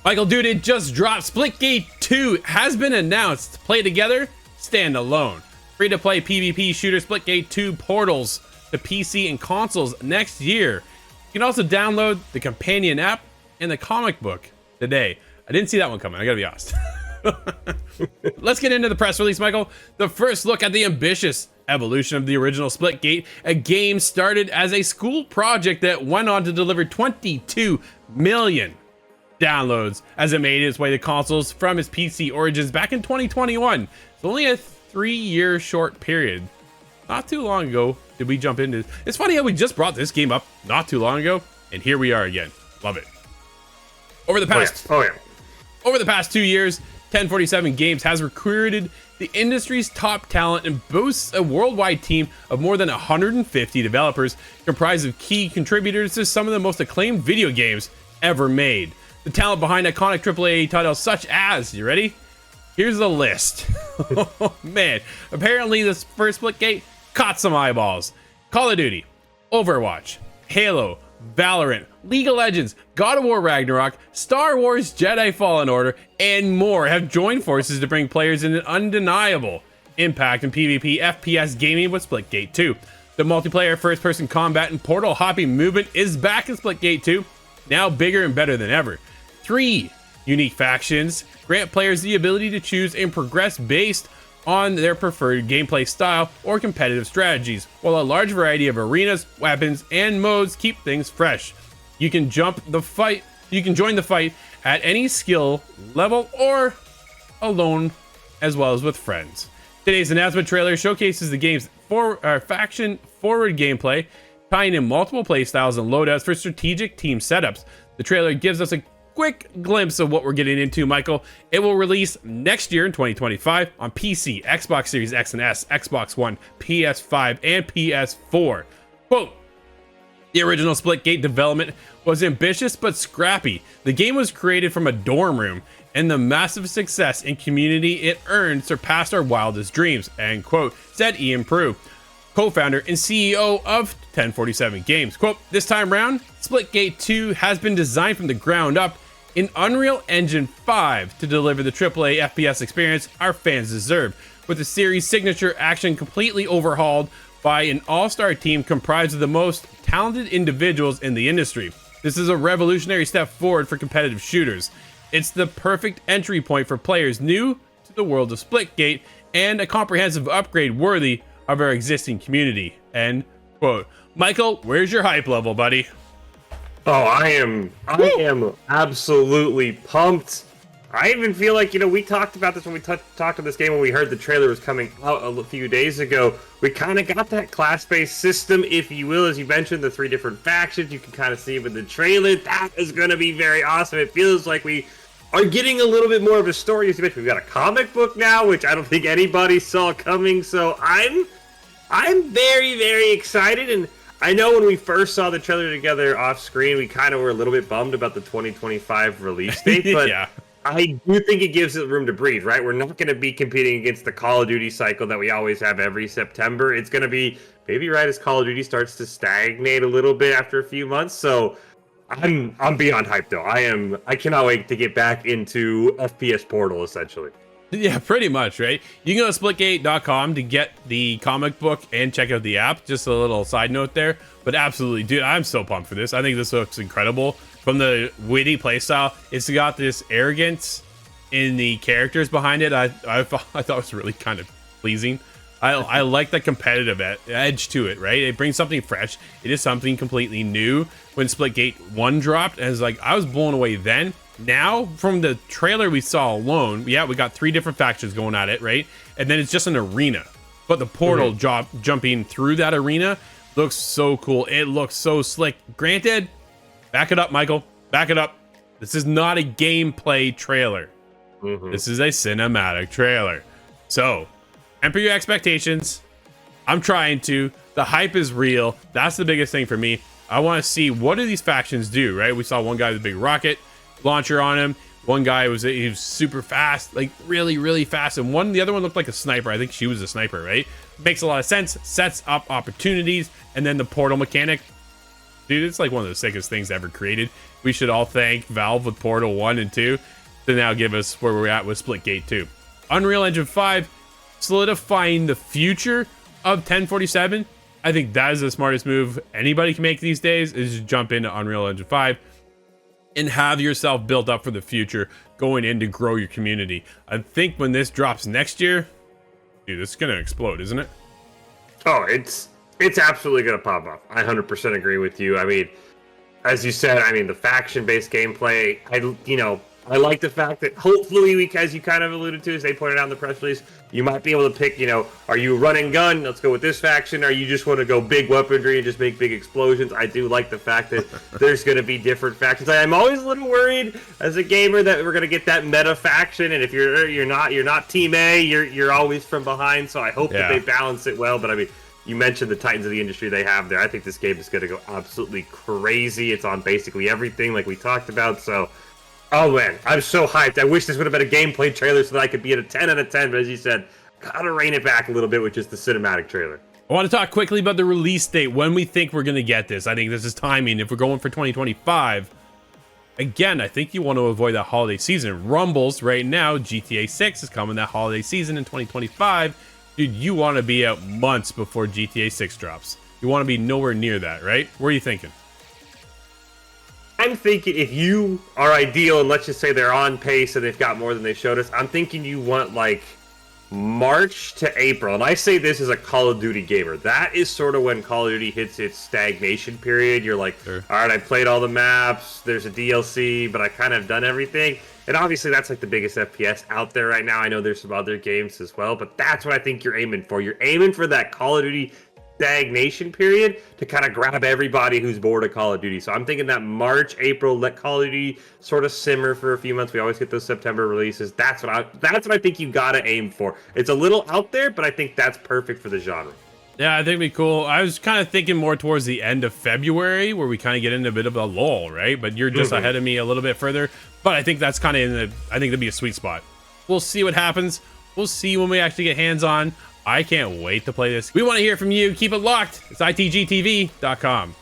Michael, dude, it just dropped. Splitgate 2 has been announced. Play together, stand alone. Free-to-play PvP shooter Splitgate 2 portals to PC and consoles next year. You can also download the companion app and the comic book today. I didn't see that one coming, I gotta be honest. Let's get into the press release, Michael. The first look at the ambitious evolution of the original Splitgate, a game started as a school project that went on to deliver 22 million downloads as it made its way to consoles from its PC origins back in 2021. It's only a 3-year short period. Not too long ago did we jump into this. It's funny how we just brought this game up not too long ago, and here we are again. Love it. Over the past 2 years, 1047 Games has recruited the industry's top talent and boasts a worldwide team of more than 150 developers comprised of key contributors to some of the most acclaimed video games ever made. The talent behind iconic AAA titles such as, you ready? Here's the list. Oh man, apparently this first Splitgate caught some eyeballs. Call of Duty, Overwatch, Halo, Valorant, League of Legends, God of War Ragnarok, Star Wars Jedi Fallen Order, and more have joined forces to bring players in an undeniable impact in PvP FPS gaming with Splitgate 2. The multiplayer first-person combat and portal hopping movement is back in Splitgate 2, now bigger and better than ever. 3 unique factions grant players the ability to choose and progress based on their preferred gameplay style or competitive strategies, while a large variety of arenas, weapons, and modes keep things fresh. You can join the fight at any skill level or alone, as well as with friends. Today's announcement trailer showcases the game's faction forward gameplay, tying in multiple playstyles and loadouts for strategic team setups. The trailer gives us a quick glimpse of what we're getting into, Michael. It will release next year in 2025 on PC, Xbox Series X and S, Xbox One, PS5, and PS4. Quote, the original Splitgate development was ambitious but scrappy. The game was created from a dorm room, and the massive success and community it earned surpassed our wildest dreams, end quote, said Ian Prue, co-founder and CEO of 1047 Games. Quote, this time round, Splitgate 2 has been designed from the ground up in Unreal Engine 5 to deliver the AAA FPS experience our fans deserve, with the series' signature action completely overhauled by an all-star team comprised of the most talented individuals in the industry. This is a revolutionary step forward for competitive shooters. It's the perfect entry point for players new to the world of Splitgate and a comprehensive upgrade worthy of our existing community, end quote. Michael, where's your hype level, buddy? Oh, I am absolutely pumped. I even feel like, we talked about this when we talked about this game when we heard the trailer was coming out a few days ago. We kind of got that class-based system, if you will, as you mentioned, the 3 different factions. You can kind of see with the trailer. That is going to be very awesome. It feels like we are getting a little bit more of a story. As you mentioned, we've got a comic book now, which I don't think anybody saw coming. So I'm very, very excited. And I know when we first saw the trailer together off screen, we kind of were a little bit bummed about the 2025 release date, but yeah. I do think it gives it room to breathe, right? We're not going to be competing against the Call of Duty cycle that we always have every September. It's going to be maybe right as Call of Duty starts to stagnate a little bit after a few months. So I'm beyond hyped though. I cannot wait to get back into FPS Portal essentially. Yeah, pretty much, right? You can go to splitgate.com to get the comic book and check out the app. Just a little side note there. But absolutely, dude, I'm so pumped for this. I think this looks incredible. From the witty playstyle, it's got this arrogance in the characters behind it. I thought it was really kind of pleasing. I like the competitive edge to it, right? It brings something fresh. It is something completely new. When Splitgate 1 dropped, and I was blown away then. Now, from the trailer we saw alone, yeah, we got 3 different factions going at it, right? And then it's just an arena. But the portal jumping through that arena looks so cool. It looks so slick. Granted, back it up, Michael. Back it up. This is not a gameplay trailer. This is a cinematic trailer. So, temper your expectations. I'm trying to. The hype is real. That's the biggest thing for me. I want to see what do these factions do, right? We saw one guy with a big rocket launcher on him. One guy he was super fast, like really, really fast. And the other one looked like a sniper. I think she was a sniper, right? Makes a lot of sense. Sets up opportunities. And then the portal mechanic. Dude, it's like one of the sickest things ever created. We should all thank Valve with Portal 1 and 2 to now give us where we're at with Splitgate 2. Unreal Engine 5 solidifying the future of 1047. I think that is the smartest move anybody can make these days, is just jump into Unreal Engine 5 and have yourself built up for the future going in to grow your community. I think when this drops next year, dude, it's gonna explode, isn't it? Oh, it's absolutely gonna pop off. I 100% agree with you. I mean, as you said, I mean, the faction-based gameplay, I like the fact that hopefully, as you kind of alluded to, as they pointed out in the press release, you might be able to pick, are you run and gun? Let's go with this faction. Or you just want to go big weaponry and just make big explosions? I do like the fact that there's going to be different factions. I'm always a little worried as a gamer that we're going to get that meta faction, and if you're not Team A, you're always from behind. So I hope that they balance it well. But I mean, you mentioned the titans of the industry they have there. I think this game is going to go absolutely crazy. It's on basically everything, like we talked about. So. Oh man, I'm so hyped. I wish this would have been a gameplay trailer so that I could be at a 10 out of 10, but as you said, gotta rein it back a little bit with just the cinematic trailer. I want to talk quickly about the release date, when we think we're going to get this. I think this is timing. If we're going for 2025, again, I think you want to avoid that holiday season. Rumbles right now, GTA 6 is coming that holiday season in 2025. Dude, you want to be out months before GTA 6 drops. You want to be nowhere near that, right? What are you thinking? I'm thinking if you are ideal, and let's just say they're on pace and they've got more than they showed us, I'm thinking you want like March to April. And I say this as a Call of Duty gamer. That is sort of when Call of Duty hits its stagnation period. You're like, all right, I played all the maps, there's a DLC, but I kind of done everything. And obviously that's like the biggest FPS out there right now. I know there's some other games as well, but that's what I think you're aiming for. You're aiming for that Call of Duty stagnation period to kind of grab everybody who's bored of Call of Duty. So I'm thinking that March, April, let Call of Duty sort of simmer for a few months. We always get those September releases. That's what I think you gotta aim for. It's a little out there, but I think that's perfect for the genre. Yeah, I think it'd be cool. I was kind of thinking more towards the end of February, where we kind of get into a bit of a lull, right? But you're just ahead of me a little bit further. But I think that's kind of I think that'd be a sweet spot. We'll see what happens. We'll see when we actually get hands on. I can't wait to play this. We want to hear from you. Keep it locked. It's ITGTV.com.